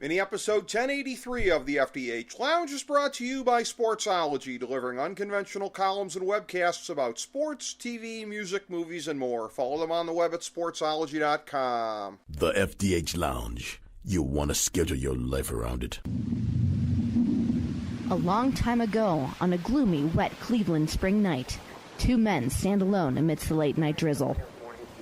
Mini episode 1083 of the FDH Lounge is brought to you by Sportsology, delivering unconventional columns and webcasts about sports, TV, music, movies, and more. Follow them on the web at sportsology.com. The FDH Lounge. You want to schedule your life around it. A long time ago, on a gloomy, wet Cleveland spring night, two men stand alone amidst the late-night drizzle.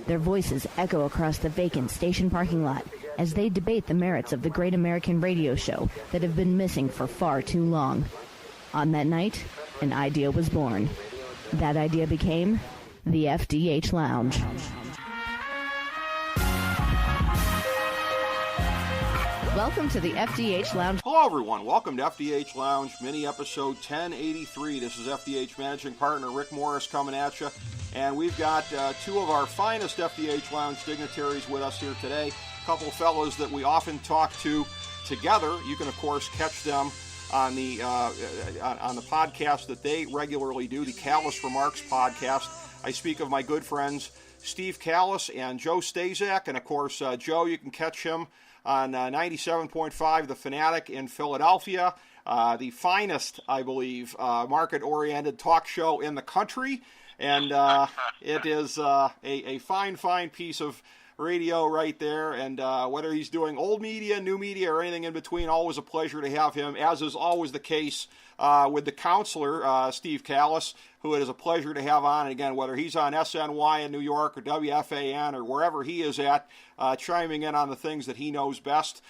Their voices echo across the vacant station parking lot as they debate the merits of the great American radio show that have been missing for far too long. On that night, an idea was born. That idea became the FDH Lounge. Welcome to the FDH Lounge. Hello, everyone. Welcome to FDH Lounge, mini episode 1083. This is FDH Managing Partner Rick Morris coming at you. And we've got two of our finest FDH Lounge dignitaries with us here today. A couple of fellows that we often talk to together. You can, of course, catch them on the podcast that they regularly do, the Kallas Remarks podcast. I speak of my good friends Steve Kallas and Joe Staszak. And, of course, Joe, you can catch him on 97.5 The Fanatic in Philadelphia, the finest, I believe, market-oriented talk show in the country. And it is a fine piece of radio right there. And whether he's doing old media, new media, or anything in between, always a pleasure to have him, as is always the case with the counselor, Steve Kallas, who it is a pleasure to have on. And again, whether he's on SNY in New York or WFAN or wherever he is at, chiming in on the things that he knows best.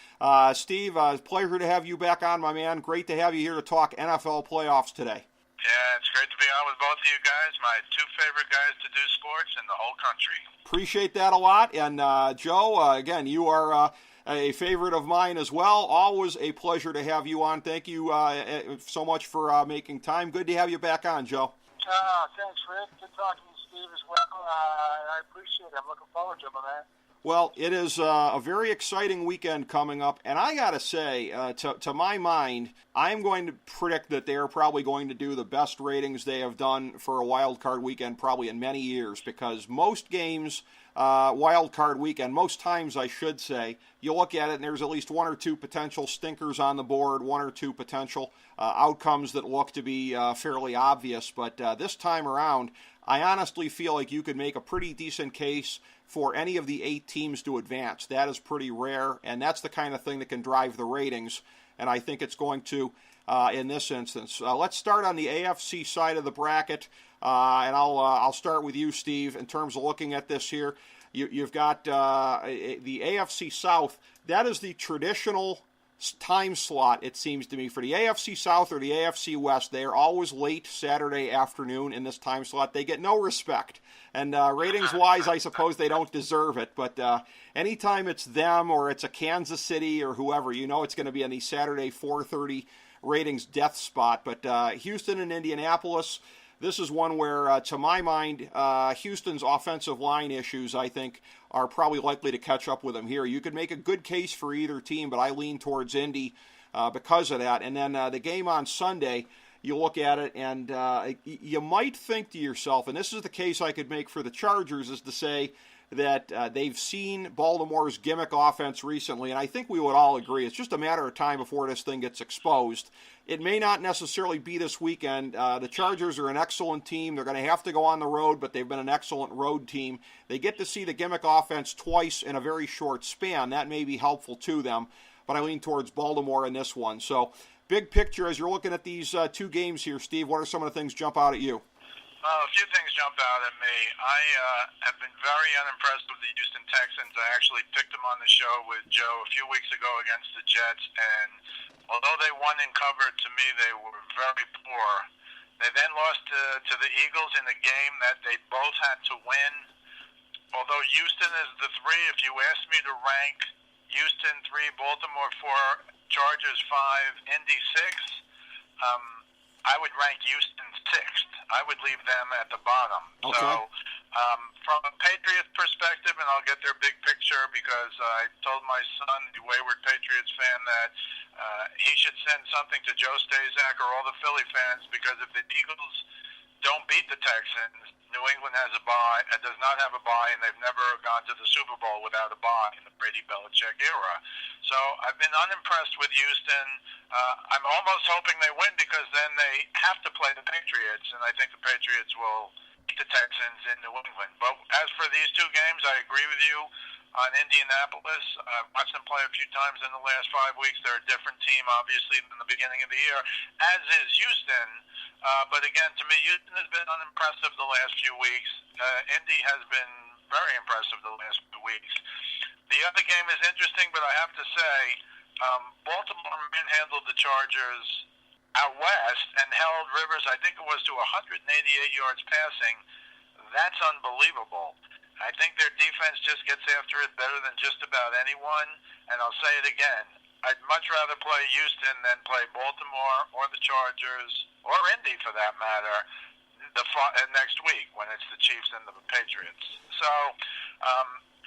Steve, it's a pleasure to have you back on, my man. Great to have you here to talk NFL playoffs today. Yeah, it's great to be on with both of you guys, my two favorite guys to do sports in the whole country. Appreciate that a lot. And Joe, again, you are a favorite of mine as well. Always a pleasure to have you on. Thank you so much for making time. Good to have you back on, Joe. Thanks, Rick. Good talking to Steve as well. I appreciate it. I'm looking forward to it, my man. Well, it is a very exciting weekend coming up, and I got to say, to my mind, I'm going to predict that they are probably going to do the best ratings they have done for a wild card weekend probably in many years, because most games, wild card weekend, most times I should say, you look at it and there's at least one or two potential stinkers on the board, one or two potential outcomes that look to be fairly obvious, but this time around, I honestly feel like you could make a pretty decent case for any of the 8 teams to advance. That is pretty rare, and that's the kind of thing that can drive the ratings, and I think it's going to in this instance. Let's start on the AFC side of the bracket, and I'll start with you, Steve, in terms of looking at this here. You've got the AFC South. That is the traditional time slot, it seems to me, for the AFC South or the AFC West. They are always late Saturday afternoon in this time slot. They get no respect. And ratings-wise, I suppose they don't deserve it. But anytime it's them or it's a Kansas City or whoever, you know it's going to be on the Saturday 4:30 ratings death spot. But Houston and Indianapolis, this is one where, to my mind, Houston's offensive line issues, I think, are probably likely to catch up with them here. You could make a good case for either team, but I lean towards Indy because of that. And then the game on Sunday, you look at it and you might think to yourself, and this is the case I could make for the Chargers, is to say that they've seen Baltimore's gimmick offense recently, and I think we would all agree it's just a matter of time before this thing gets exposed. It may not necessarily be this weekend. The Chargers are an excellent team. They're going to have to go on the road, but they've been an excellent road team. They get to see the gimmick offense twice in a very short span. That may be helpful to them, but I lean towards Baltimore in this one. So, big picture, as you're looking at these two games here, Steve, what are some of the things jump out at you? Well, a few things jump out at me. I have been very unimpressed with the Houston Texans. I actually picked them on the show with Joe a few weeks ago against the Jets, and although they won and covered, to me they were very poor. They then lost to the Eagles in a game that they both had to win. Although Houston is the 3, if you ask me to rank Houston 3, Baltimore 4, Chargers 5, Indy 6, I would rank Houston 6th. I would leave them at the bottom. Okay. So from a Patriots perspective, and I'll get their big picture because I told my son, the wayward Patriots fan, that he should send something to Joe Staszak or all the Philly fans, because if the Eagles don't beat the Texans. New England has a bye, does not have a bye, and they've never gone to the Super Bowl without a bye in the Brady Belichick era. So I've been unimpressed with Houston. I'm almost hoping they win because then they have to play the Patriots, and I think the Patriots will beat the Texans in New England. But as for these two games, I agree with you on Indianapolis. I've watched them play a few times in the last 5 weeks. They're a different team, obviously, than the beginning of the year, as is Houston. But again, to me, Houston has been unimpressive the last few weeks. Indy has been very impressive the last few weeks. The other game is interesting, but I have to say, Baltimore manhandled the Chargers out west and held Rivers, I think it was to 188 yards passing. That's unbelievable. I think their defense just gets after it better than just about anyone. And I'll say it again. I'd much rather play Houston than play Baltimore or the Chargers or Indy, for that matter, next week when it's the Chiefs and the Patriots. So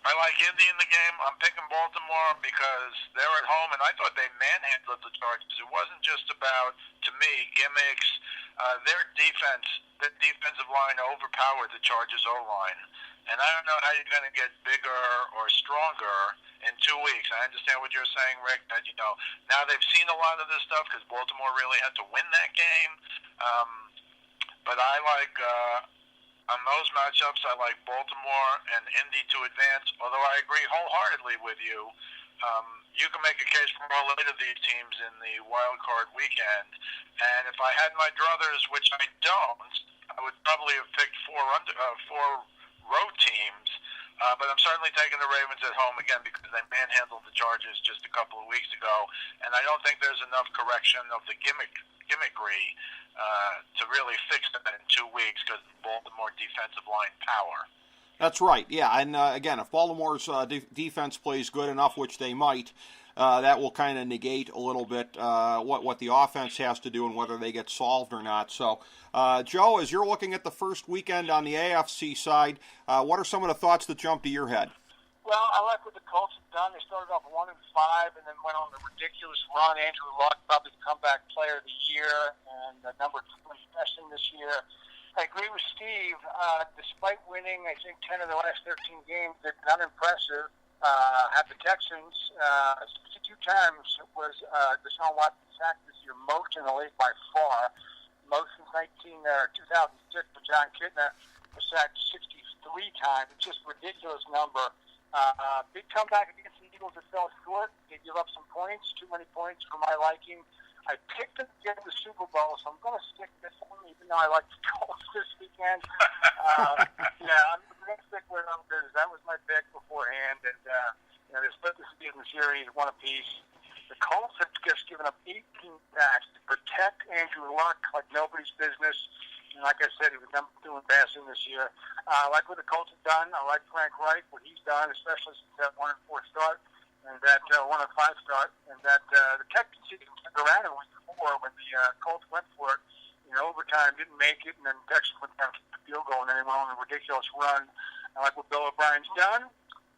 I like Indy in the game. I'm picking Baltimore because they're at home, and I thought they manhandled the Chargers. It wasn't just about, to me, gimmicks. Their defensive line overpowered the Chargers O-line. And I don't know how you're going to get bigger or stronger in 2 weeks. I understand what you're saying, Rick, that, now they've seen a lot of this stuff because Baltimore really had to win that game. But I like, on those matchups, I like Baltimore and Indy to advance, although I agree wholeheartedly with you. You can make a case for all 8 of these teams in the wild card weekend. And if I had my druthers, which I don't, I would probably have picked four road teams, but I'm certainly taking the Ravens at home again because they manhandled the Chargers just a couple of weeks ago, and I don't think there's enough correction of the gimmickry to really fix them in 2 weeks because of Baltimore defensive line power. That's right, yeah, and again, if Baltimore's defense plays good enough, which they might, that will kind of negate a little bit what the offense has to do and whether they get solved or not. So, Joe, as you're looking at the first weekend on the AFC side, what are some of the thoughts that jump to your head? Well, I like what the Colts have done. They started off 1-5 and then went on a ridiculous run. Andrew Luck, probably the comeback player of the year and the number 2 session this year. I agree with Steve. Despite winning, I think 10 of the last 13 games, they've been unimpressive. Have the Texans 62 times was Deshaun Watson sacked this year, most in the league by far. Most since 2006 when John Kitna was sacked 63 times. It's just a ridiculous number. Big comeback against the Eagles that fell short. They give up some points, too many points for my liking. I picked them to get the Super Bowl, so I'm going to stick this one, even though I like the Colts this weekend. I'm going to stick with them because that was my pick beforehand. And, they split the season series 1 apiece. The Colts have just given up 18 sacks to protect Andrew Luck like nobody's business. And like I said, he was number 2 in passing this year. I like what the Colts have done. I like Frank Reich, what he's done, especially since that 1-4 start. And that 1-5 start, and that the Texans turned around in week 4 when the Colts went for it in overtime, didn't make it, and then Texans went down to the field goal, and then they went on a ridiculous run. I like what Bill O'Brien's done,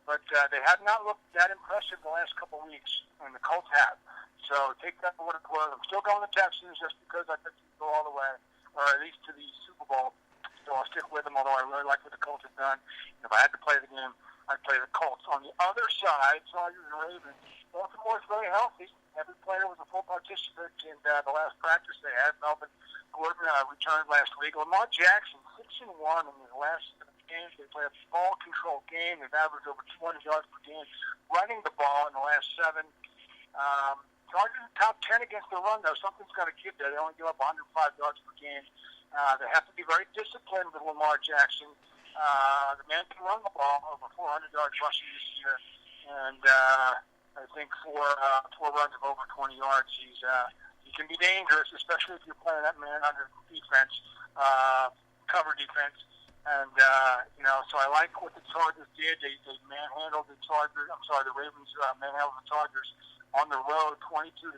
but they have not looked that impressive the last couple of weeks, and the Colts have. So take that for what it's worth. I'm still going to the Texans just because I think they go all the way, or at least to the Super Bowl. So I'll stick with them, although I really like what the Colts have done. And if I had to play the game, I'd play the Colts. On the other side, Chargers and Ravens, Baltimore's very healthy. Every player was a full participant in the last practice they had. Melvin Gordon returned last week. Lamar Jackson, 6-1 in his last 7 games. They play a ball control game. They've averaged over 200 yards per game running the ball in the last 7. Chargers top 10 against the run, though. Something's got to give there. They only give up 105 yards per game. They have to be very disciplined with Lamar Jackson. The man can run the ball over 400 yards rushing this year, and I think four runs of over 20 yards. He can be dangerous, especially if you're playing that man under defense, cover defense. And so I like what the Chargers did. They manhandled the Chargers. The Ravens manhandled the Chargers on the road, 22-10.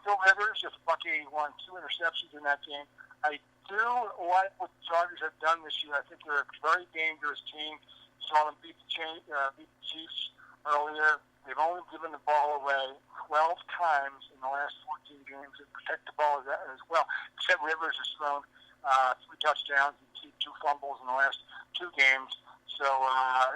Phil Rivers, just $181, 2 interceptions in that game. I do like what the Chargers have done this year. I think they're a very dangerous team. Saw them beat the Chiefs earlier. They've only given the ball away 12 times in the last 14 games and protect the ball as well. Except Rivers has thrown 3 touchdowns and 2 fumbles in the last 2 games. So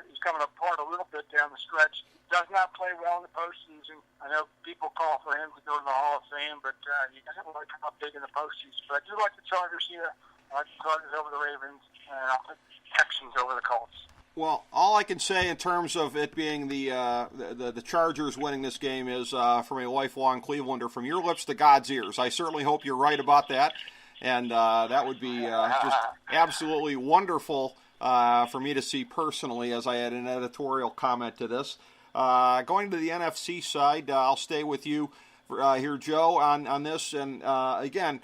he's coming apart a little bit down the stretch. Does not play well in the postseason. I know people call for him to go to the Hall of Fame, but he doesn't really come up big in the postseason. But I do like the Chargers here. I like the Chargers over the Ravens, and I'll put the Texans over the Colts. Well, all I can say in terms of it being the Chargers winning this game is from a lifelong Clevelander, from your lips to God's ears. I certainly hope you're right about that, and that would be just absolutely wonderful for me to see personally, as I had an editorial comment to this. Going to the NFC side, I'll stay with you here, Joe, on this. And again,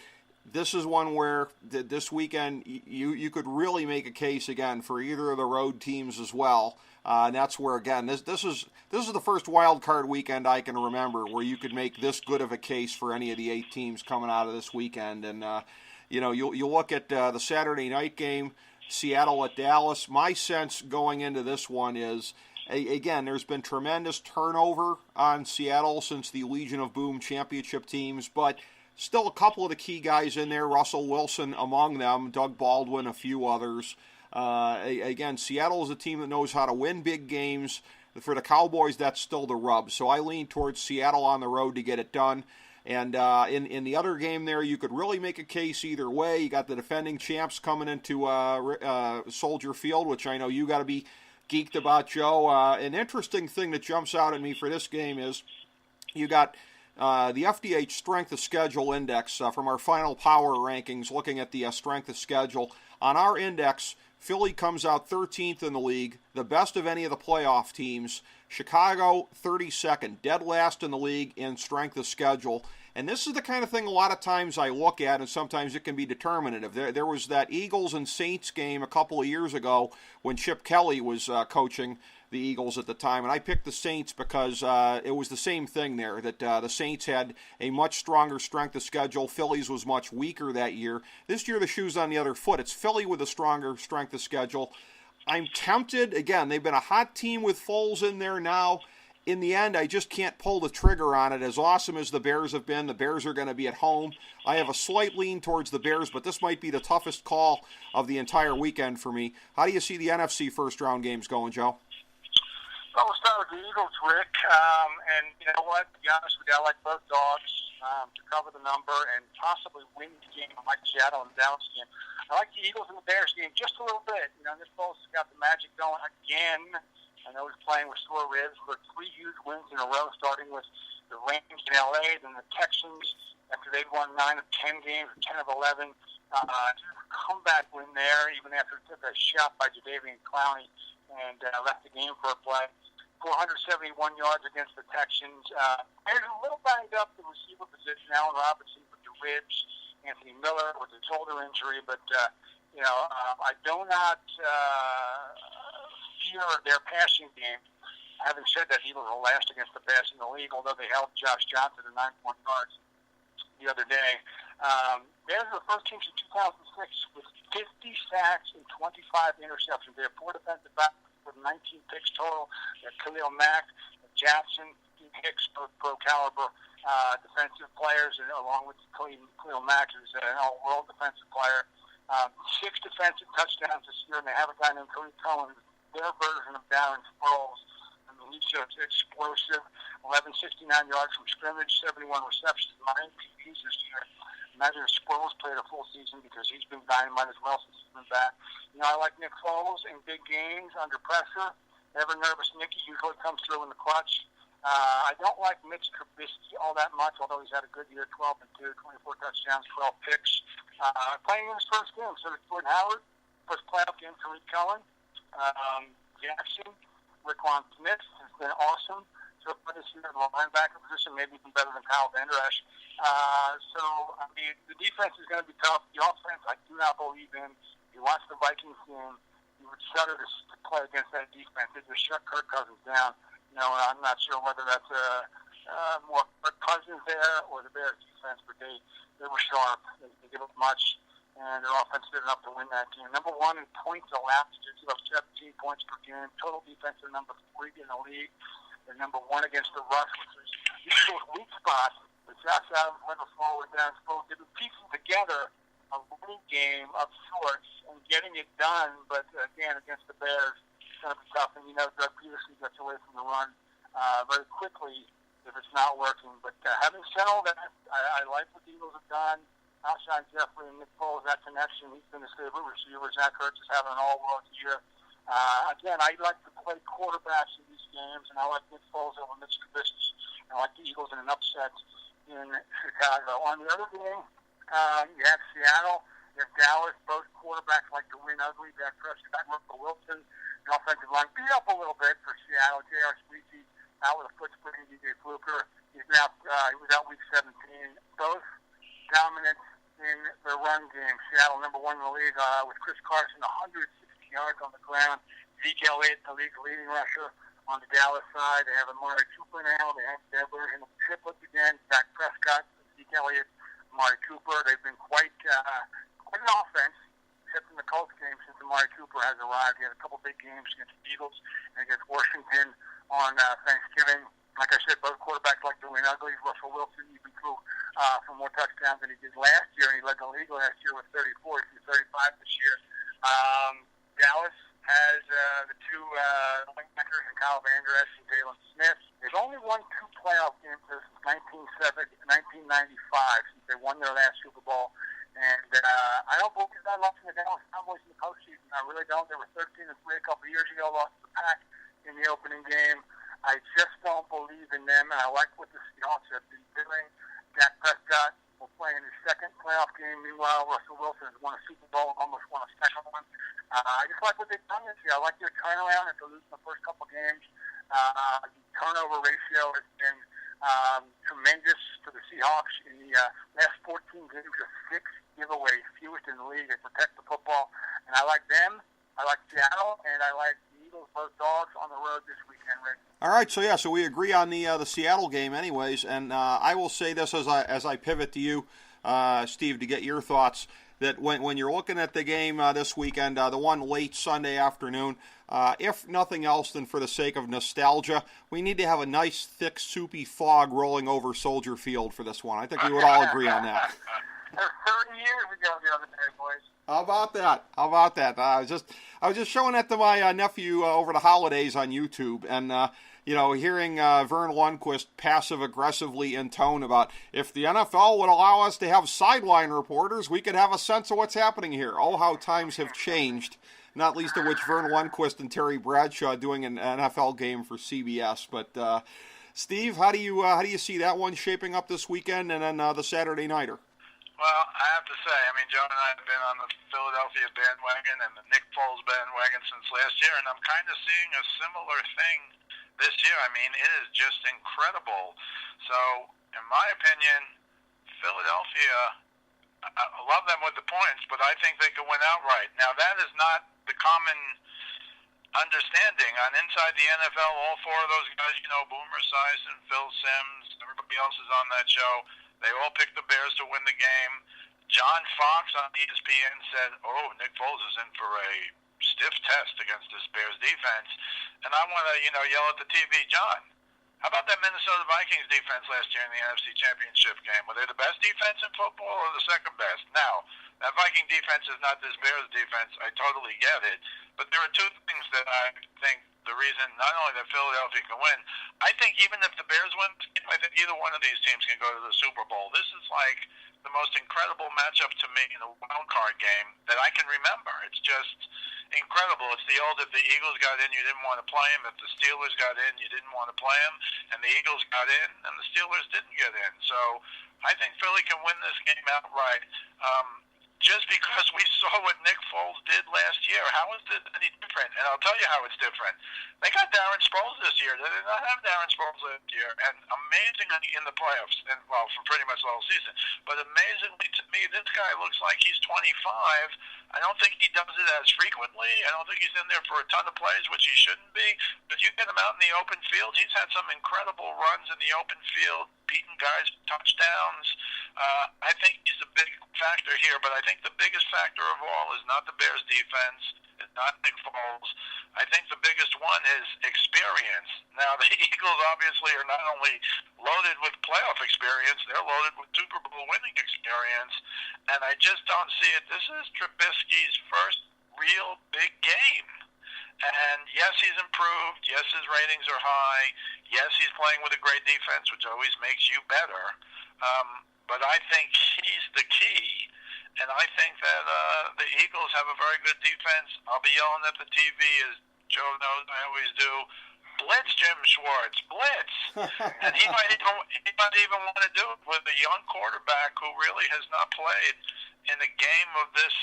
this is one where this weekend you could really make a case again for either of the road teams as well. And that's where, again, this is the first wild card weekend I can remember where you could make this good of a case for any of the 8 teams coming out of this weekend. And you look at the Saturday night game, Seattle at Dallas. My sense going into this one is, again, there's been tremendous turnover on Seattle since the Legion of Boom championship teams, but still a couple of the key guys in there, Russell Wilson among them, Doug Baldwin, a few others. Again, Seattle is a team that knows how to win big games. For the Cowboys, that's still the rub. So I lean towards Seattle on the road to get it done. And in the other game there, you could really make a case either way. You got the defending champs coming into Soldier Field, which I know you got to be geeked about, Joe. An interesting thing that jumps out at me for this game is you got the FDH Strength of Schedule Index from our final power rankings, looking at the strength of schedule. On our index, Philly comes out 13th in the league, the best of any of the playoff teams. Chicago, 32nd, dead last in the league in strength of schedule. And this is the kind of thing a lot of times I look at, and sometimes it can be determinative. There was that Eagles and Saints game a couple of years ago when Chip Kelly was coaching the Eagles at the time, and I picked the Saints because it was the same thing there, that the Saints had a much stronger strength of schedule. Philly's was much weaker that year. This year the shoe's on the other foot. It's Philly with a stronger strength of schedule. I'm tempted, again, they've been a hot team with Foles in there now. In the end, I just can't pull the trigger on it. As awesome as the Bears have been, the Bears are going to be at home. I have a slight lean towards the Bears, but this might be the toughest call of the entire weekend for me. How do you see the NFC first-round games going, Joe? Well, we'll start with the Eagles, Rick. And you know what? To be honest with you, I like both dogs to cover the number and possibly win the game. I like Seattle and the Dallas game. I like the Eagles and the Bears game just a little bit. You know, this Foles has got the magic going again. I know he's playing with sore ribs. We've got 3 huge wins in a row, starting with the Rams in L.A., then the Texans after they'd won 9 of 10 games, or 10 of 11. Comeback win there, even after it took a shot by Jadeveon Clowney and left the game for a play. 471 yards against the Texans. Bears a little banged up the receiver position. Allen Robinson with the ribs, Anthony Miller with the shoulder injury, but I do not fear their passing game. Having said that, Eagles are last against the pass in the league, although they held Josh Johnson to 91 yards the other day. Bears are the first team since 2006 with 50 sacks and 25 interceptions. They have 4 defensive backs with 19 picks total. They have Khalil Mack, Jackson, Hicks, both pro caliber defensive players, and along with Khalil Mack, who's an all-world defensive player. 6 defensive touchdowns this year, and they have a guy named Cody Cohen, their version of Darren Sproles. I mean, he's just explosive. 1169 yards from scrimmage, 71 receptions, 9 PPs this year. Imagine if Sproles played a full season, because he's been dynamite as well since he's been back. You know, I like Nick Foles in big games under pressure. Never nervous Nicky usually comes through in the clutch. I don't like Mitch Trubisky all that much, although he's had a good year, 12-2, 24 touchdowns, 12 picks. Playing in his first game, so did Jordan Howard. First playoff game for Tariq Cohen. Jackson, Riquan Smith has been awesome. So this year, the linebacker position, maybe even better than Kyle Van Der Esch. I mean, the defense is going to be tough. The offense, I do not believe in. If you watch the Vikings game, you would shudder to play against that defense. They just shut Kirk Cousins down. You know, I'm not sure whether that's more Kirk Cousins there or the Bears defense, but they were sharp. They give up much, and their offense did enough to win that game. Number 1 in points allowed, they give up 17 points per game. Total defense is number 3 in the league. They're number 1 against the rush, which is usually a weak spot. But Josh Adams went forward down. They've been piecing together a running game of sorts and getting it done. But again, against the Bears, it's going to be tough. And Doug Peterson gets away from the run very quickly if it's not working. But having said all that, I like what the Eagles have done. Alshon Jeffrey and Nick Foles, that connection. He's been his favorite receiver. Zach Ertz is having an all-world year. Again, I like to play quarterbacks in these games, and I like Nick Foles over Mitch Trubisky. I like the Eagles in an upset in Chicago. On the other game, you have Seattle, you have Dallas. Both quarterbacks like to win ugly. Dak Prescott, Russell Wilson. The offensive line beat up a little bit for Seattle. J.R. Sweezy out with a foot sprain. DJ Fluker, he was out week 17. Both dominant in the run game. Seattle number 1 in the league with Chris Carson, 160 yards on the ground. Zeke Elliott, the league leading rusher on the Dallas side. They have Amari Cooper now. They have their version of the triplets again. Dak Prescott, Zeke Elliott, Amari Cooper. They've been quite an offense, except in the Colts game since Amari Cooper has arrived. He had a couple big games against the Eagles and against Washington on Thanksgiving. Like I said, both quarterbacks like to win ugly. Russell Wilson even threw for more touchdowns than he did last year, and he led the league last year with 34. He's 35 this year. Dallas has the two linebackers in Kyle Van Der Esch and Jalen Smith. They've only won 2 playoff games since 1995, since they won their last Super Bowl. And I don't believe that much in the Dallas Cowboys in the postseason. I really don't. They were 13-3 a couple of years ago, lost to the Pack in the opening game. I just don't believe in them, and I like what the Seahawks have been doing. Dak Prescott will play in his second playoff game. Meanwhile, Russell Wilson has won a Super Bowl, almost won a second one. I just like what they've done this year. I like their turnaround after losing the first couple games. The turnover ratio has been tremendous for the Seahawks. In the last 14 games, just 6 giveaways, fewest in the league. They protect the football, and I like them. I like Seattle, and I like the Eagles, both dogs, on the road this weekend, Rick. All right, so we agree on the Seattle game, anyways. And I will say this as I pivot to you, Steve, to get your thoughts. That when you're looking at the game this weekend, the one late Sunday afternoon, if nothing else than for the sake of nostalgia, we need to have a nice, thick, soupy fog rolling over Soldier Field for this one. I think we would all agree on that. 30 years ago the other day, boys. How about that? I was just showing that to my nephew over the holidays on YouTube, and hearing Vern Lundquist passive-aggressively intone about if the NFL would allow us to have sideline reporters, we could have a sense of what's happening here. Oh, how times have changed, not least of which Vern Lundquist and Terry Bradshaw doing an NFL game for CBS. But Steve, how do you see that one shaping up this weekend, and then the Saturday nighter? Well, I have to say, Joe and I have been on the Philadelphia bandwagon and the Nick Foles bandwagon since last year, and I'm kind of seeing a similar thing this year. It is just incredible. So, in my opinion, Philadelphia, I love them with the points, but I think they could win outright. Now, that is not the common understanding. On Inside the NFL, all 4 of those guys, Boomer Esiason, Phil Simms, everybody else is on that show. They all picked the Bears to win the game. John Fox on ESPN said, Nick Foles is in for a stiff test against this Bears defense. And I want to, yell at the TV, John, how about that Minnesota Vikings defense last year in the NFC Championship game? Were they the best defense in football or the second best? Now, that Viking defense is not this Bears defense. I totally get it. But there are 2 things that I think the reason not only that Philadelphia can win, I think even if the Bears win, I think either one of these teams can go to the Super Bowl. This is like the most incredible matchup to me in a wild card game that I can remember. It's just incredible. It's the old, if the Eagles got in, you didn't want to play them. If the Steelers got in, you didn't want to play them. And the Eagles got in, and the Steelers didn't get in. So I think Philly can win this game outright. Just because we saw what Nick Foles did last year, how is it any different? And I'll tell you how it's different. They got Darren Sproles this year. They did not have Darren Sproles last year. And amazingly in the playoffs, and well, for pretty much the whole season, but amazingly to me, this guy looks like he's 25. I don't think he does it as frequently. I don't think he's in there for a ton of plays, which he shouldn't be. But you get him out in the open field, he's had some incredible runs in the open field beating guys with touchdowns. I think he's a big factor here, but I think the biggest factor of all is not the Bears' defense. It's not Nick Foles. I think the biggest one is experience. Now, the Eagles obviously are not only loaded with playoff experience, they're loaded with Super Bowl winning experience, and I just don't see it. This is Trubisky's first real big game. And yes, he's improved. Yes, his ratings are high. Yes, he's playing with a great defense, which always makes you better. But I think he's the key. And I think that the Eagles have a very good defense. I'll be yelling at the TV, as Joe knows I always do. Blitz, Jim Schwartz, blitz. And he might even want to do it with a young quarterback who really has not played in a game of this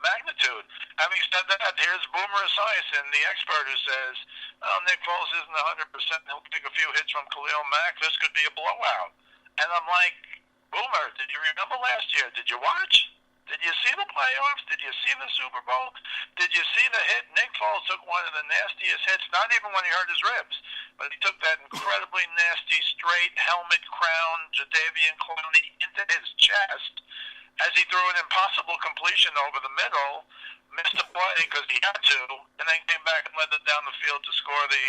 magnitude. Having said that, here's Boomer Esiason, the expert, who says, "Oh, Nick Foles isn't 100%. He'll take a few hits from Khalil Mack. This could be a blowout." And I'm like, Boomer, did you remember last year? Did you watch? Did you see the playoffs? Did you see the Super Bowl? Did you see the hit? Nick Foles took one of the nastiest hits, not even when he hurt his ribs, but he took that incredibly nasty straight helmet crown Jadeveon Clowney into his chest as he threw an impossible completion over the middle, missed a play because he had to, and then came back and led them down the field to score the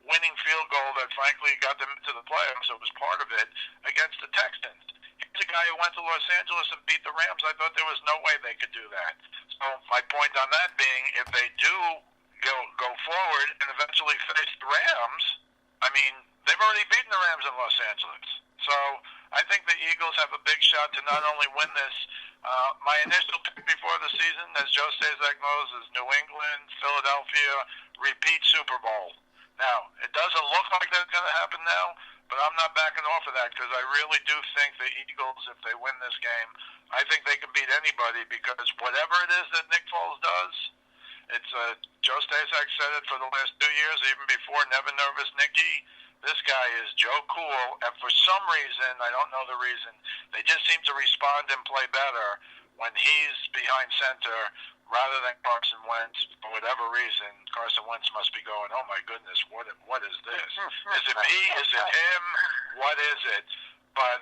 winning field goal that frankly got them into the playoffs. It was part of it against the Texans. He's a guy who went to Los Angeles and beat the Rams. I thought there was no way they could do that. So my point on that being, if they do go forward and eventually face the Rams, I mean, they've already beaten the Rams in Los Angeles. So I think the Eagles have a big shot to not only win this. My initial pick before the season, as Joe Staszak knows, is New England, Philadelphia, repeat Super Bowl. Now, it doesn't look like that's going to happen now, but I'm not backing off of that because I really do think the Eagles, if they win this game, I think they can beat anybody because whatever it is that Nick Foles does, it's Joe Staszak said it for the last 2 years, even before Never Nervous Nicky. This guy is Joe Cool, and for some reason, I don't know the reason, they just seem to respond and play better when he's behind center rather than Carson Wentz. For whatever reason, Carson Wentz must be going, "Oh my goodness, what is this? Is it me? Is it him? What is it?" But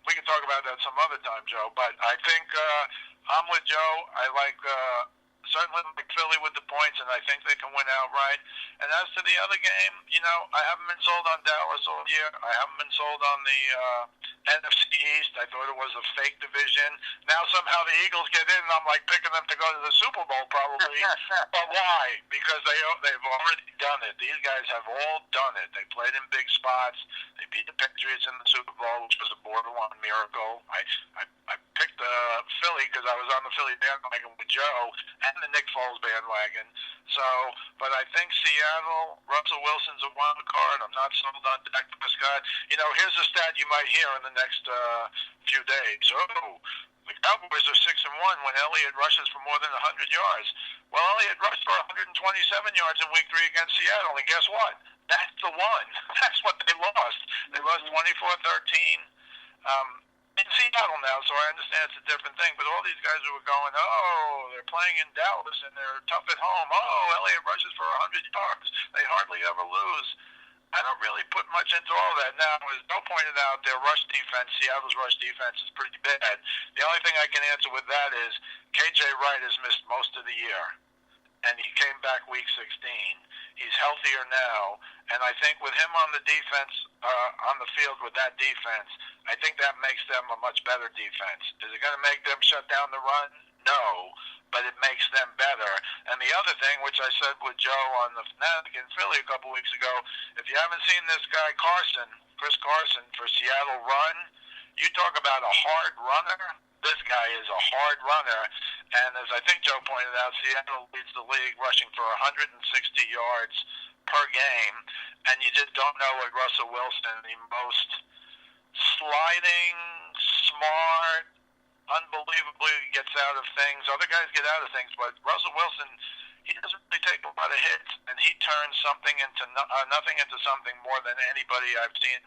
we can talk about that some other time, Joe. But I think I'm with Joe. I like certainly like Philly with the points, and I think they can win outright. And as to the other game, you know, I haven't been sold on Dallas all year. I haven't been sold on the NFC East. I thought it was a fake division. Now somehow the Eagles get in, and I'm like picking them to go to the Super Bowl probably. But why? Because they've already done it. These guys have all done it. They played in big spots. They beat the Patriots in the Super Bowl, which was a borderline miracle. I picked Philly because I was on the Philly bandwagon with Joe and the Nick Foles bandwagon. So, but I think Seattle, Russell Wilson's a wild card. I'm not sold on Dak Prescott. You know, here's a stat you might hear in the next few days. Oh, the Cowboys are 6-1 when Elliott rushes for more than 100 yards. Well, Elliott rushed for 127 yards in Week 3 against Seattle, and guess what? That's the one. That's what they lost. They lost 24-13. In Seattle now, so I understand it's a different thing, but all these guys who were going, oh, they're playing in Dallas and they're tough at home. Oh, Elliott rushes for 100 yards. They hardly ever lose. I don't really put much into all that. Now, as Bill pointed out, their rush defense, Seattle's rush defense is pretty bad. The only thing I can answer with that is KJ Wright has missed most of the year, and he came back Week 16. He's healthier now, and I think with him on the defense, on the field with that defense, I think that makes them a much better defense. Is it going to make them shut down the run? No, but it makes them better. And the other thing, which I said with Joe on the Fanatic in Philly a couple weeks ago, if you haven't seen this guy Chris Carson for Seattle run, you talk about a hard runner. This guy is a hard runner, and as I think Joe pointed out, Seattle leads the league rushing for 160 yards per game, and you just don't know what Russell Wilson, the most sliding, smart, unbelievably gets out of things. Other guys get out of things, but Russell Wilson, he doesn't really take a lot of hits, and he turns something into nothing into something more than anybody I've seen.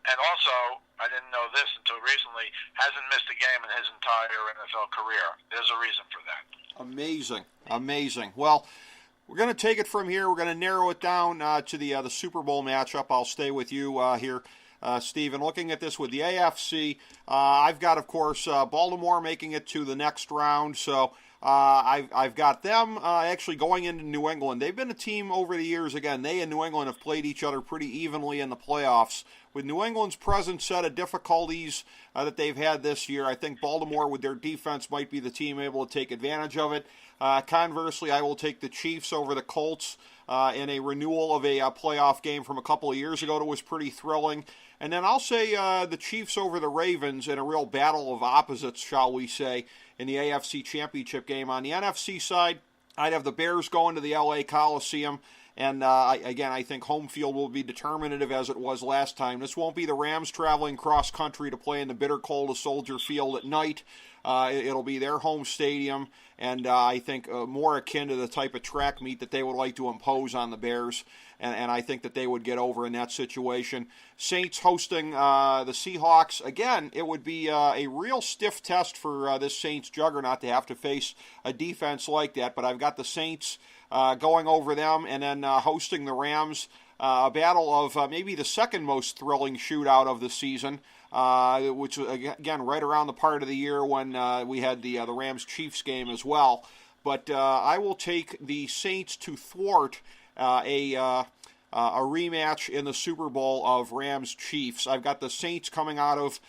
And also, I didn't know this until recently, hasn't missed a game in his entire NFL career. There's a reason for that. Amazing, amazing. Well, we're going to take it from here. We're going to narrow it down to the Super Bowl matchup. I'll stay with you here. Steve. And looking at this with the AFC, I've got, of course, Baltimore making it to the next round. So I've got them actually going into New England. They've been a team over the years. Again, they and New England have played each other pretty evenly in the playoffs. With New England's present set of difficulties that they've had this year, I think Baltimore, with their defense, might be the team able to take advantage of it. Conversely, I will take the Chiefs over the Colts in a renewal of a playoff game from a couple of years ago that was pretty thrilling. And then I'll say the Chiefs over the Ravens in a real battle of opposites, shall we say, in the AFC Championship game. On the NFC side, I'd have the Bears going to the LA Coliseum. And again, I think home field will be determinative as it was last time. This won't be the Rams traveling cross-country to play in the bitter cold of Soldier Field at night. It'll be their home stadium, and I think more akin to the type of track meet that they would like to impose on the Bears, and I think that they would get over in that situation. Saints hosting the Seahawks. Again, it would be a real stiff test for this Saints juggernaut to have to face a defense like that, but I've got the Saints going over them, and then hosting the Rams, a battle of maybe the second most thrilling shootout of the season, which again right around the part of the year when we had the Rams-Chiefs game as well. But I will take the Saints to thwart a rematch in the Super Bowl of Rams-Chiefs. I've got the Saints coming out of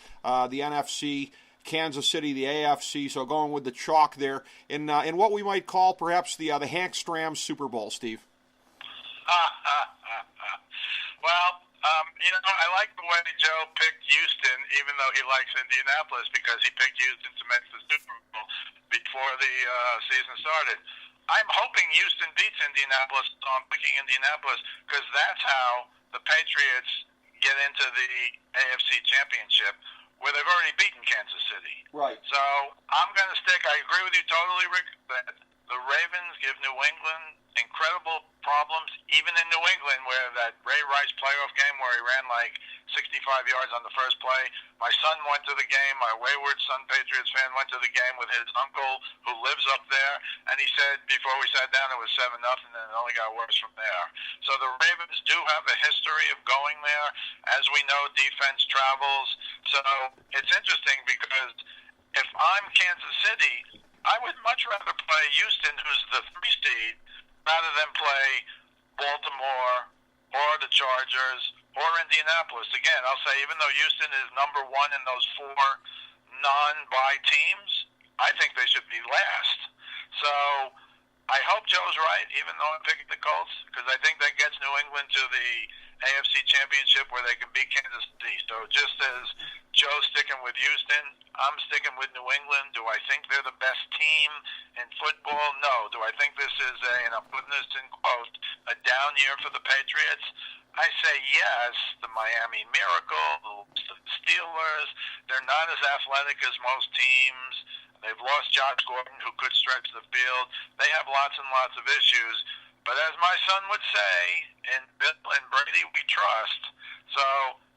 the NFC, Kansas City, the AFC, so going with the chalk there in what we might call perhaps the Hank Stram Super Bowl, Steve. Well, I like the way Joe picked Houston, even though he likes Indianapolis, because he picked Houston to make the Super Bowl before the season started. I'm hoping Houston beats Indianapolis, so I'm picking Indianapolis because that's how the Patriots get into the AFC Championship, where they've already beaten Kansas City. Right. So I'm going to stick. I agree with you totally, Rick, that the Ravens give New England incredible problems, even in New England, where that Ray Rice playoff game where he ran like 65 yards on the first play. My son went to the game. My wayward son, Patriots fan, went to the game with his uncle who lives up there, and he said before we sat down it was 7-0, and it only got worse from there. So the Ravens do have a history of going there. As we know, defense travels. So it's interesting because if I'm Kansas City, I would much rather play Houston, who's the 3 seed, rather than play Baltimore or the Chargers or Indianapolis. Again, I'll say even though Houston is number 1 in those 4 non-bye teams, I think they should be last. So I hope Joe's right, even though I'm picking the Colts, because I think that gets New England to the AFC Championship where they can beat Kansas City. So just as Joe's sticking with Houston, I'm sticking with New England. Do I think they're the best team in football? No. Do I think this is and I'm putting this in quotes, a down year for the Patriots? I say yes. The Miami Miracle, the Steelers, they're not as athletic as most teams. They've lost Josh Gordon, who could stretch the field. They have lots and lots of issues. But as my son would say, in Bill and Brady we trust. So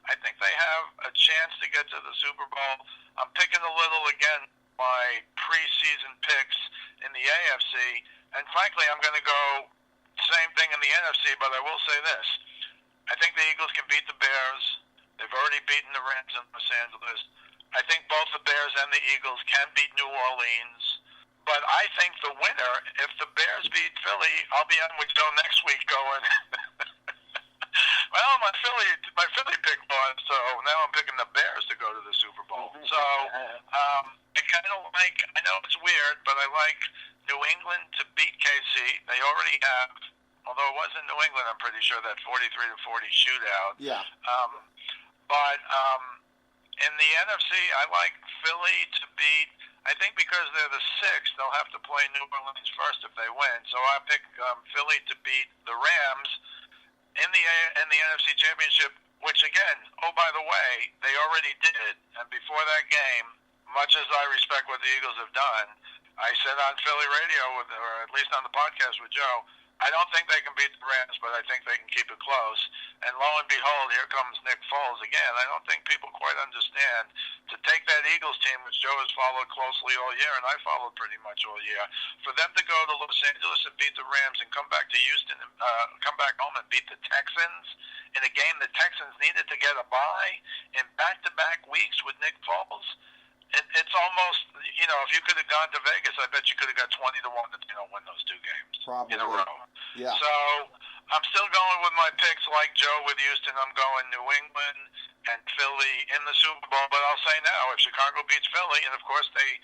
I think they have a chance to get to the Super Bowl. I'm picking a little, again, my preseason picks in the AFC. And frankly, I'm going to go same thing in the NFC, but I will say this. I think the Eagles can beat the Bears. They've already beaten the Rams in Los Angeles. I think both the Bears and the Eagles can beat New Orleans. But I think the winner, if the Bears beat Philly, I'll be on with Joe next week going, well, my Philly pick won, so now I'm picking the Bears to go to the Super Bowl. So I kind of like, I know it's weird, but I like New England to beat KC. They already have, although it was in New England, I'm pretty sure, that 43-40 shootout. Yeah. But in the NFC, I like Philly to beat, I think because they're the 6th, they'll have to play New Orleans first if they win. So I pick Philly to beat the Rams in the NFC Championship, which again, oh, by the way, they already did. And before that game, much as I respect what the Eagles have done, I said on Philly radio, or at least on the podcast with Joe, I don't think they can beat the Rams, but I think they can keep it close. And lo and behold, here comes Nick Foles again. I don't think people quite understand to take that Eagles team, which Joe has followed closely all year, and I followed pretty much all year, for them to go to Los Angeles and beat the Rams and come back to Houston, and come back home and beat the Texans in a game the Texans needed to get a bye in back-to-back weeks with Nick Foles. It's almost, if you could have gone to Vegas, I bet you could have got 20 to 1 that they don't win those two games in a row. Yeah. So I'm still going with my picks like Joe with Houston. I'm going New England and Philly in the Super Bowl. But I'll say now, if Chicago beats Philly, and of course they,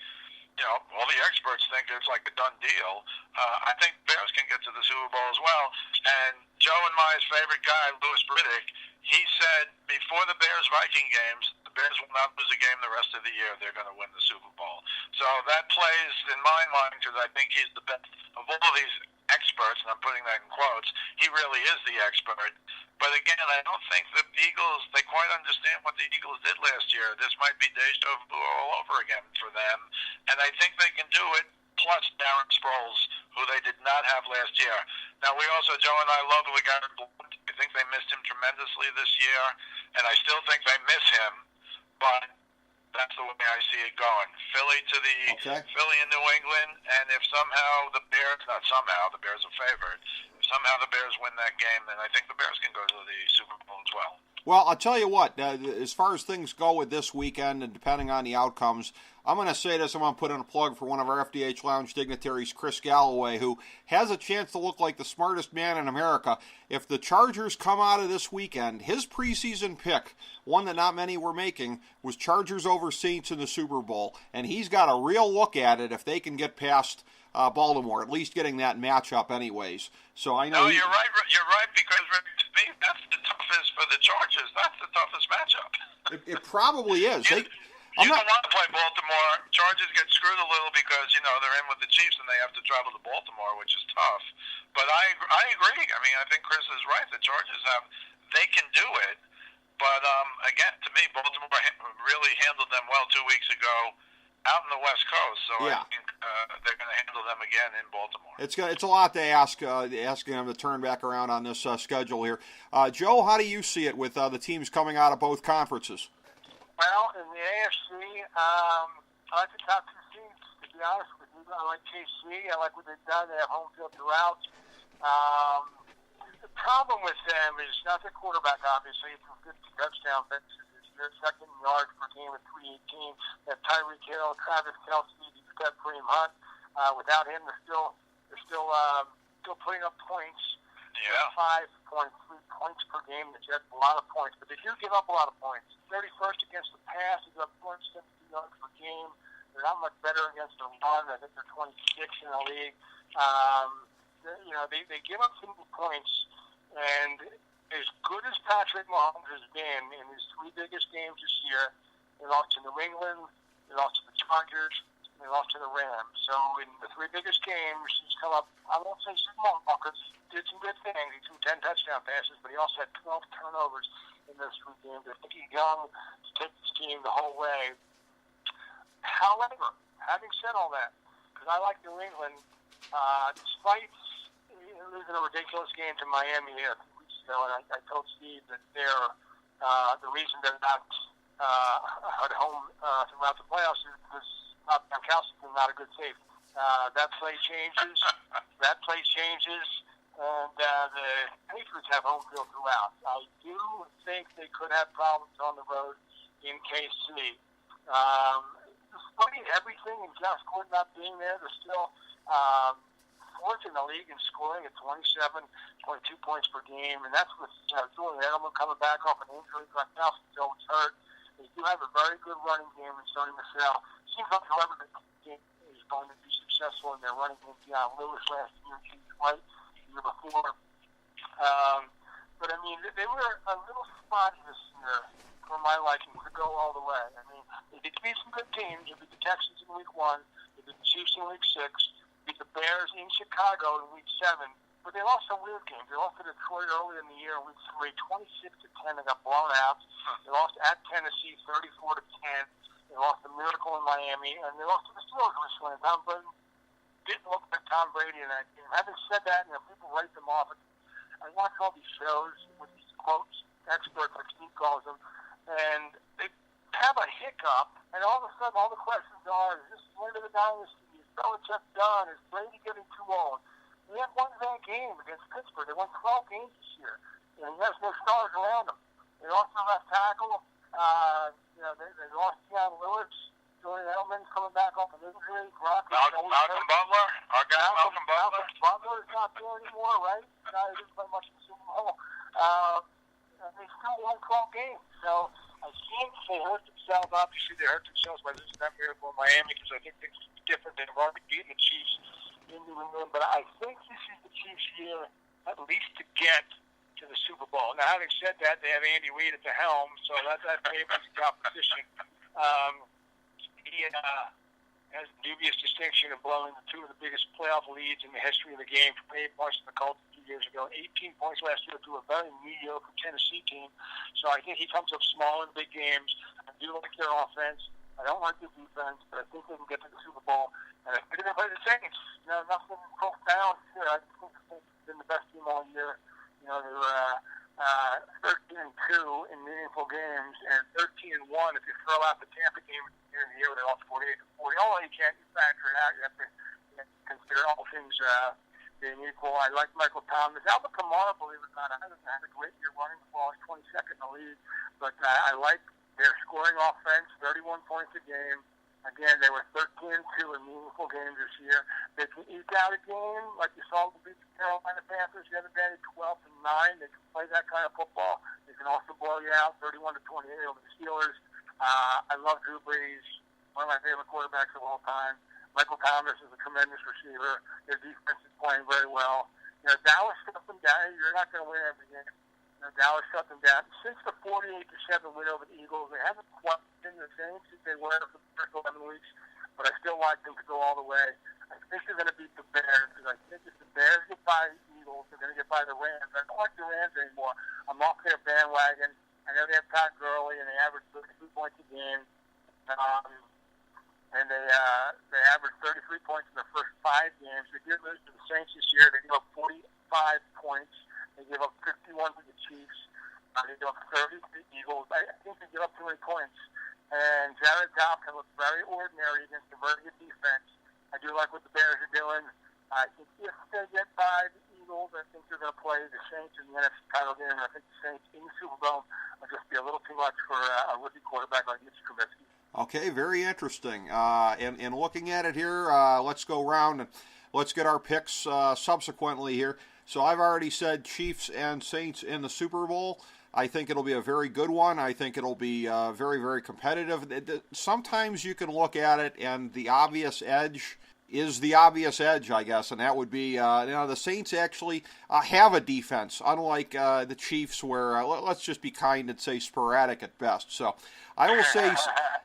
all the experts think it's like a done deal, I think Bears can get to the Super Bowl as well. And Joe and my favorite guy, Louis Riddick, he said before the Bears-Viking games, the Bears will not lose a game the rest of the year. They're going to win the Super Bowl. So that plays in my mind because I think he's the best of all of these experts, and I'm putting that in quotes. He really is the expert. But again, I don't think the Eagles, they quite understand what the Eagles did last year. This might be deja vu all over again for them. And I think they can do it, plus Darren Sproles, who they did not have last year. Now, Joe and I love LeGarrette Blount. I think they missed him tremendously this year, and I still think they miss him. But that's the way I see it going. Philly to the Philly and New England, and if somehow the Bears are favored. If somehow the Bears win that game, then I think the Bears can go to the Super Bowl as well. Well, I'll tell you what, as far as things go with this weekend, and depending on the outcomes, I'm going to say this, I'm going to put in a plug for one of our FDH Lounge dignitaries, Chris Galloway, who has a chance to look like the smartest man in America. If the Chargers come out of this weekend, his preseason pick, one that not many were making, was Chargers over Saints in the Super Bowl, and he's got a real look at it if they can get past Baltimore, at least getting that matchup anyways. So I know. No, you're right, because to me, that's the toughest for the Chargers. That's the toughest matchup. It probably is. You don't want to play Baltimore. Chargers get screwed a little because, they're in with the Chiefs and they have to travel to Baltimore, which is tough. But I agree. I mean, I think Chris is right. The Chargers they can do it. But, again, to me, Baltimore really handled them well 2 weeks ago out in the West Coast. So I think they're going to handle them again in Baltimore. It's a lot to ask, asking them to turn back around on this schedule here. Joe, how do you see it with the teams coming out of both conferences? Well, in the AFC, I like the top two teams, to be honest with you. I like KC. I like what they've done. They have home field throughout. The problem with them is not their quarterback, obviously. It's a 50 touchdown bench. They're second in yards per game at 318. They have Tyreek Hill, Travis Kelce, you've got Kareem Hunt. Without him, they're still putting up points. Yeah. 5.3 points per game. The Jets a lot of points, but they do give up a lot of points. 31st against the pass. They give up 270 yards per game. They're not much better against the run. I think they're 26 in the league. They give up some points, and as good as Patrick Mahomes has been in his three biggest games this year, they lost to New England, they lost to the Chargers, and they lost to the Rams. So in the three biggest games, he's come up, I won't say small, because he did some good things. He threw 10 touchdown passes, but he also had 12 turnovers in those three games. I think he's young to take this team the whole way. However, having said all that, because I like New England, despite losing a ridiculous game to Miami a few weeks ago, and I told Steve that they're the reason they're not at home throughout the playoffs is because Kallas is not a good safety. That play changes. And the Patriots have home field throughout. I do think they could have problems on the road in KC. Despite everything and Josh Gordon not being there, they're still fourth in the league in scoring at 27.2 points per game, and that's with Julian Edelman coming back off an injury. Gronkowski still was hurt. They do have a very good running game in Sony Michel. Seems like whoever the game is going to be successful in their running game. Deion Lewis last year, Keith White the year before. But I mean, they were a little spotty this year for my liking to go all the way. I mean, they did beat some good teams. They beat the Texans in Week 1. They beat the Chiefs in Week 6. Beat the Bears in Chicago in Week 7. But they lost some weird games. They lost to Detroit early in the year in Week 3, 26-10. They got blown out. They lost at Tennessee, 34-10. They lost the Miracle in Miami, and they lost to the Steelers, which went down. But didn't look like Tom Brady in that game. Having said that, people write them off. I watch all these shows with these quotes, experts like Steve calls them, and they have have a hiccup, and all of a sudden all the questions are, is this the end of the dynasty? Is Belichick done? Is Brady getting too old? They had won that game against Pittsburgh. They won 12 games this year, and he has no stars around him. They lost their left tackle. They lost Deion Lewis. Julian Edelman's coming back off an injury. Malcolm Butler? Our guy Malcolm Butler? Butler's not there anymore, right? The guy who didn't play much in the Super Bowl. They still won 12 games. So I think they hurt themselves. Obviously, they hurt themselves by losing that miracle in Miami because I think things will be different. They've already beaten the Chiefs in New England. But I think this is the Chiefs' year at least to get to the Super Bowl. Now, having said that, they have Andy Reid at the helm, so that favors the competition. He has the dubious distinction of blowing two of the biggest playoff leads in the history of the game from 8 points to the Colts 2 years ago, 18 points last year to a very mediocre Tennessee team. So I think he comes up small in big games. I do like their offense. I don't like their defense, but I think they can get to the Super Bowl. And I think they play the Saints. Nothing profound here. I think the Saints have been the best team all year. They were 13-2 in meaningful games, and 13-1 if you throw out the Tampa game in the year where they lost 48-40. Although you can't factor it out, you have to consider all things being equal. I like Michael Thomas. Alvin Kamara, believe it or not, hasn't had a great year running the ball. He's 22nd in the league, but I like their scoring offense, 31 points a game. Again, they were 13-2 in meaningful games this year. They can eke out a game like you saw them beat the Carolina Panthers the other day, 12-9. They can play that kind of football. They can also blow you out 31-28 over the Steelers. I love Drew Brees, one of my favorite quarterbacks of all time. Michael Thomas is a tremendous receiver. Their defense is playing very well. Dallas shut them down. You're not going to win every game. Dallas shut them down. Since the 48-7 win over the Eagles, they haven't quite been the same since they were for the first 11 weeks, but I still like them to go all the way. I think they're going to beat the Bears, because I think if the Bears get by the Eagles, they're going to get by the Rams. I don't like the Rams anymore. I'm off their bandwagon. I know they have Todd Gurley, and they average 32 points a game. And they averaged 33 points in the first 5 games. They did lose to the Saints this year. They gave up 45 points. They gave up 51 to the Chiefs. They gave up 30 to the Eagles. I think they gave up too many points. And Jared Goff can look very ordinary against a very good defense. I do like what the Bears are doing. I think if they get by the Eagles, I think they're going to play the Saints in the NFC title game. I think the Saints in the Super Bowl will just be a little too much for a rookie quarterback like Mitch Trubisky. Okay, very interesting. And looking at it here, let's go around and let's get our picks subsequently here. So I've already said Chiefs and Saints in the Super Bowl. I think it'll be a very good one. I think it'll be very, very competitive. Sometimes you can look at it and the obvious edge is the obvious edge, I guess, and that would be, the Saints actually have a defense, unlike the Chiefs, where, let's just be kind and say sporadic at best. So I will say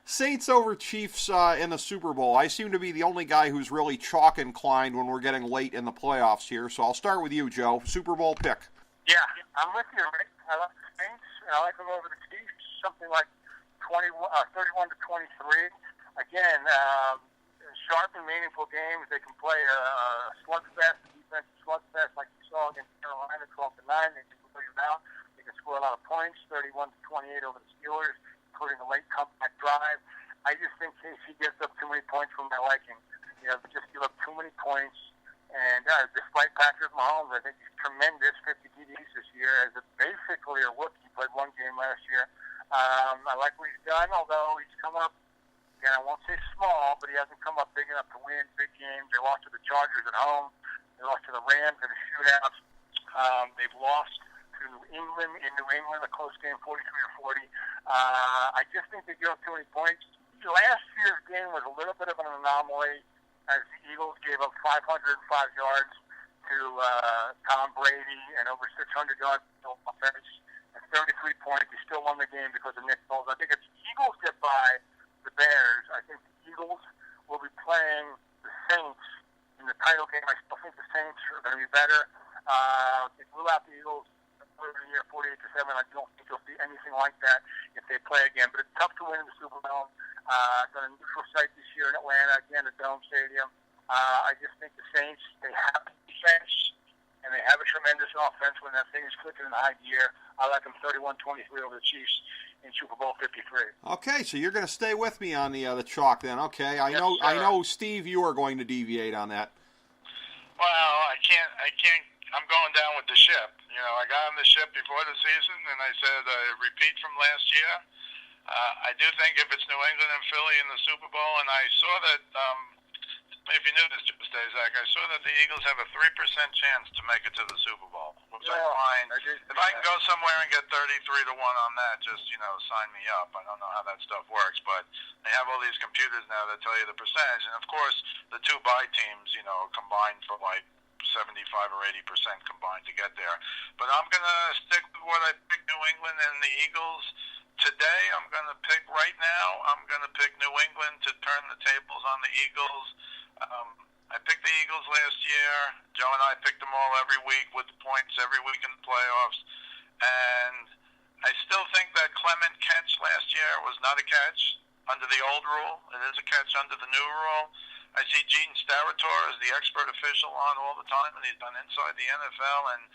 Saints over Chiefs in the Super Bowl. I seem to be the only guy who's really chalk inclined when we're getting late in the playoffs here, so I'll start with you, Joe. Super Bowl pick. Yeah, I'm with you, Rick. I like the Saints, and I like them over the Chiefs, something like 31-23. Again, sharp and meaningful games. They can play a slugfest, defensive slugfest like you saw against Carolina, 12-9. They can play it out. They can score a lot of points, 31-28 over the Steelers, including a late comeback drive. I just think KC gets up too many points for my liking. They just give up too many points. And despite Patrick Mahomes, I think he's tremendous, 50 TDs this year, as basically a rookie. He played 1 game last year. I like what he's done, although he's come up, again, I won't say small, but he hasn't come up big enough to win big games. They lost to the Chargers at home. They lost to the Rams in a shootout. They've lost to New England in New England, a close game, 43-40. I just think they give up too many points. Last year's game was a little bit of an anomaly, as the Eagles gave up 505 yards to Tom Brady and over 600 yards of offense and 33 points. He still won the game because of Nick Foles. I think if the Eagles get by the Bears, I think the Eagles will be playing the Saints in the title game. I still think the Saints are going to be better. They blew out the Eagles earlier in the year, 48-7. I don't think you'll see anything like that if they play again. But it's tough to win in the Super Bowl. It's on a neutral site this year in Atlanta, again at Dome Stadium. I just think the Saints, they have a defense, and they have a tremendous offense when that thing is clicking in high gear. I like them 31-23 over the Chiefs in Super Bowl 53. Okay, so you're going to stay with me on the chalk then. Okay, I Yes, know. sir. I know, Steve, you are going to deviate on that. Well, I can't. I'm going down with the ship. You know, I got on the ship before the season, and I said repeat from last year. I do think if it's New England and Philly in the Super Bowl, and I saw that. If you knew this, Staszak, I saw that the Eagles have a 3% chance to make it to the Super Bowl, which I find. If I can go somewhere and get 33-1 on that, just sign me up. I don't know how that stuff works, but they have all these computers now that tell you the percentage, and of course the two bye teams, combined for like 75 or 80% combined to get there. But I'm gonna stick with what I picked: New England and the Eagles. Today, I'm going to pick right now. I'm going to pick New England to turn the tables on the Eagles. I picked the Eagles last year. Joe and I picked them all every week with the points every week in the playoffs. And I still think that Clement catch last year was not a catch under the old rule. It is a catch under the new rule. I see Gene Starator as the expert official on all the time, and he's done inside the NFL. And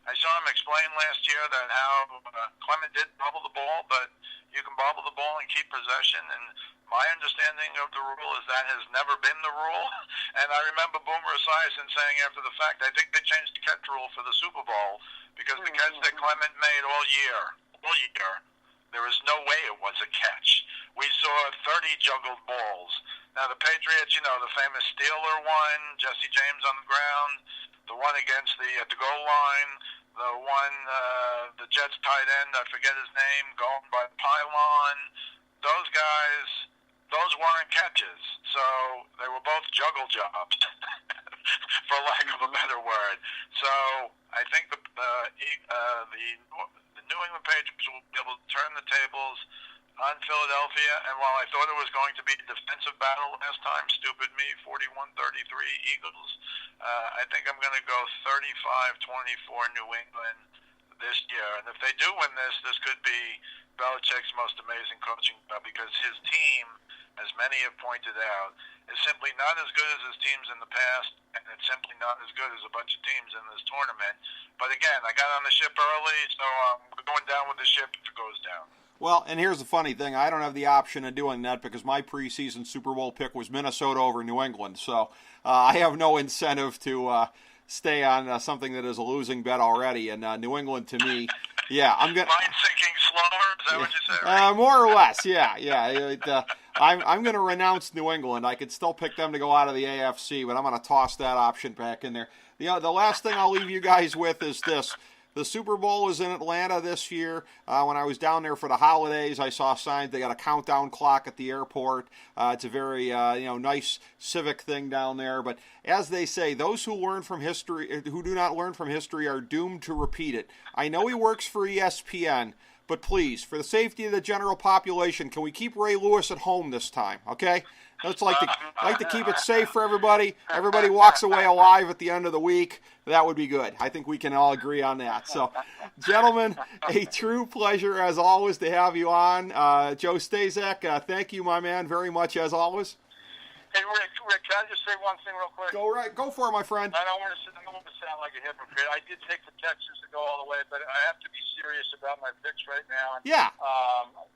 I saw him explain last year that how Clement did bobble the ball, but you can bobble the ball and keep possession. And my understanding of the rule is that has never been the rule. And I remember Boomer Esiason saying after the fact, I think they changed the catch rule for the Super Bowl because the catch that Clement made all year, there is no way it was a catch. We saw 30 juggled balls. Now the Patriots, the famous Steeler one, Jesse James on the ground, the one against at the goal line, the one, the Jets tight end, I forget his name, going by the pylon. Those guys, those weren't catches. So they were both juggle jobs, for lack of a better word. So I think the New England Patriots will be able to turn the tables on Philadelphia, and while I thought it was going to be a defensive battle last time, stupid me, 41-33 Eagles, I think I'm going to go 35-24 New England this year. And if they do win this could be Belichick's most amazing coaching job, because his team, as many have pointed out, is simply not as good as his teams in the past, and it's simply not as good as a bunch of teams in this tournament. But again, I got on the ship early, so I'm going down with the ship if it goes down. Well, and here's the funny thing. I don't have the option of doing that because my preseason Super Bowl pick was Minnesota over New England. So I have no incentive to stay on something that is a losing bet already. And New England, to me, yeah, I'm going to... Mind sinking slower? Is that what you said? Right? More or less, yeah. I'm going to renounce New England. I could still pick them to go out of the AFC, but I'm going to toss that option back in there. The last thing I'll leave you guys with is this. The Super Bowl is in Atlanta this year. When I was down there for the holidays, I saw signs. They got a countdown clock at the airport. It's a very nice civic thing down there. But as they say, those who do not learn from history are doomed to repeat it. I know he works for ESPN, but please, for the safety of the general population, can we keep Ray Lewis at home this time? Okay. Let's like to keep it safe for everybody. Everybody walks away alive at the end of the week. That would be good. I think we can all agree on that. So, gentlemen, a true pleasure as always to have you on. Joe Staszak, thank you, my man, very much as always. Hey, Rick, can I just say one thing real quick? Go for it, my friend. I don't want to sound like a hypocrite. I did take the Texans to go all the way, but I have to be serious about my picks right now. And, yeah.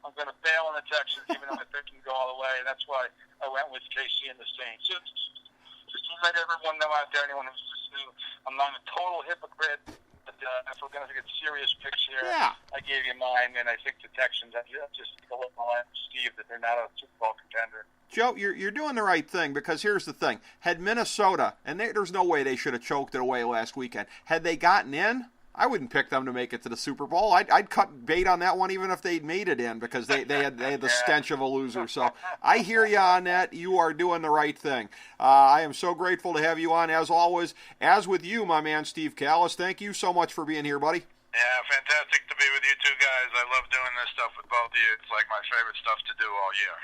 I'm going to bail on the Texans, even though my pick can go all the way, and that's why I went with KC and the Saints. Just to let everyone know out there, anyone who's listening, I'm not a total hypocrite. But if we're going to get serious picks here, yeah. I gave you mine, and I think the Texans, I just think a little more Steve, that they're not a Super Bowl contender. Joe, you're doing the right thing, because here's the thing. Had Minnesota, and there's no way they should have choked it away last weekend, had they gotten in, I wouldn't pick them to make it to the Super Bowl. I'd cut bait on that one even if they'd made it in, because they had the stench of a loser. So I hear you on that. You are doing the right thing. I am so grateful to have you on, as always. As with you, my man, Steve Kallas, thank you so much for being here, buddy. Yeah, fantastic to be with you two guys. I love doing this stuff with both of you. It's like my favorite stuff to do all year.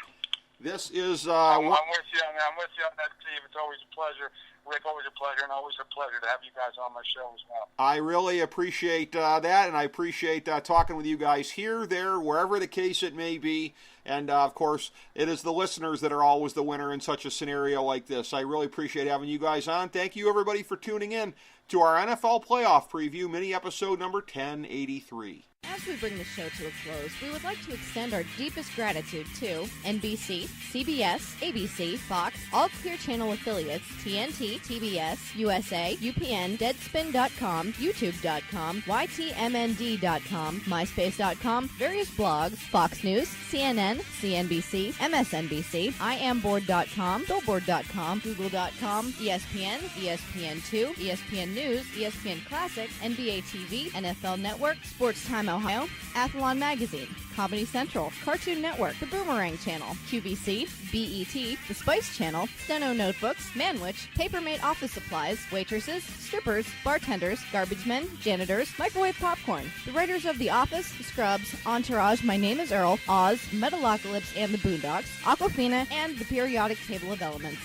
This is... I'm with you on that. I'm with you on that, Steve. It's always a pleasure. Rick, always a pleasure, and always a pleasure to have you guys on my show as well. I really appreciate that, and I appreciate talking with you guys here, there, wherever the case it may be. And, of course, it is the listeners that are always the winner in such a scenario like this. I really appreciate having you guys on. Thank you, everybody, for tuning in to our NFL playoff preview, mini episode number 1083. As we bring the show to a close, we would like to extend our deepest gratitude to NBC, CBS, ABC, Fox, all Clear Channel affiliates, TNT, TBS, USA, UPN, Deadspin.com, YouTube.com, YTMND.com, MySpace.com, various blogs, Fox News, CNN, CNBC, MSNBC, IamBoard.com, Billboard.com, Google.com, ESPN, ESPN2, ESPN News, ESPN Classic, NBA TV, NFL Network, Sports Time Ohio, Athlon Magazine, Comedy Central, Cartoon Network, The Boomerang Channel, QVC, BET, The Spice Channel, Steno Notebooks, Manwich, Papermate Office Supplies, waitresses, strippers, bartenders, garbage men, janitors, microwave popcorn, the writers of The Office, Scrubs, Entourage, My Name is Earl, Oz, Metalocalypse and the Boondocks, Aquafina, and the Periodic Table of Elements.